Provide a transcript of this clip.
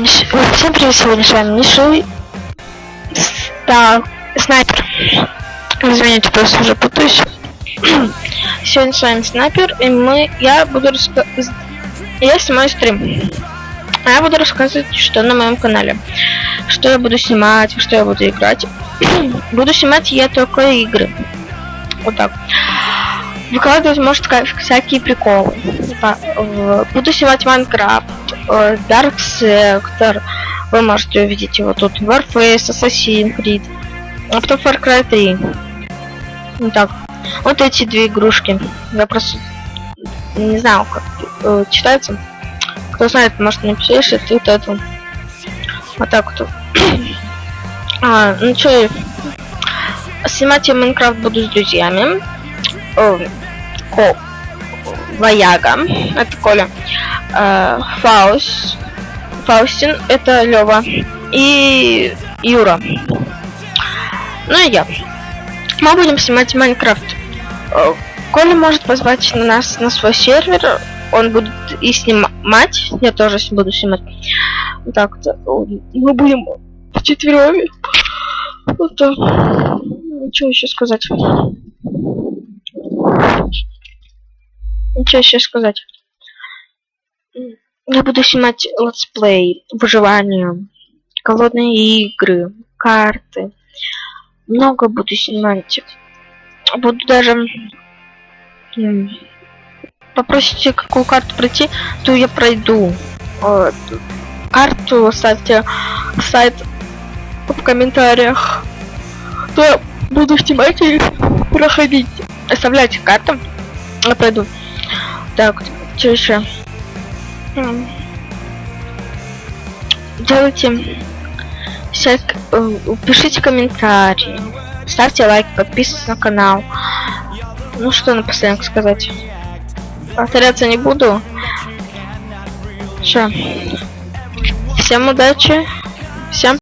Всем привет, сегодня с вами Миша. Так, снайпер. Извините, просто уже путаюсь. Сегодня с вами снайпер, и я снимаю стрим. А я буду рассказывать, что на моем канале. Что я буду снимать, что я буду играть. Буду снимать я только игры. Вот так. Выкладывать, может, всякие приколы. Буду снимать Майнкрафт, Dark Sector. Вы можете увидеть его тут. Warface, Assassin's Creed. А потом Far Cry 3. Вот так. Вот эти две игрушки. Я просто не знаю, как читается. Кто знает, может, напишет вот эту. Вот так вот. Ну что, снимать я Майнкрафт буду с друзьями. Ваяга, это Коля. Фаустин, это Лёва. И Юра. Ну и я. Мы будем снимать Майнкрафт. Коля может позвать нас на свой сервер. Он будет и снимать. Я тоже буду снимать. Вот так вот. Мы будем вчетвером. Вот так. Что еще сказать? Что еще сказать? Я буду снимать летсплей, выживание, голодные игры, карты. Много буду снимать. Буду даже... Попросите, какую карту пройти, то я пройду. Карту ставьте сайт в комментариях. То я буду снимать и проходить. Оставляйте карту. Я пройду. Так, что еще? Делайте пишите комментарии, ставьте лайк, подписывайтесь на канал. Ну что напоследок сказать? Повторяться не буду. Все. Всем удачи. Всем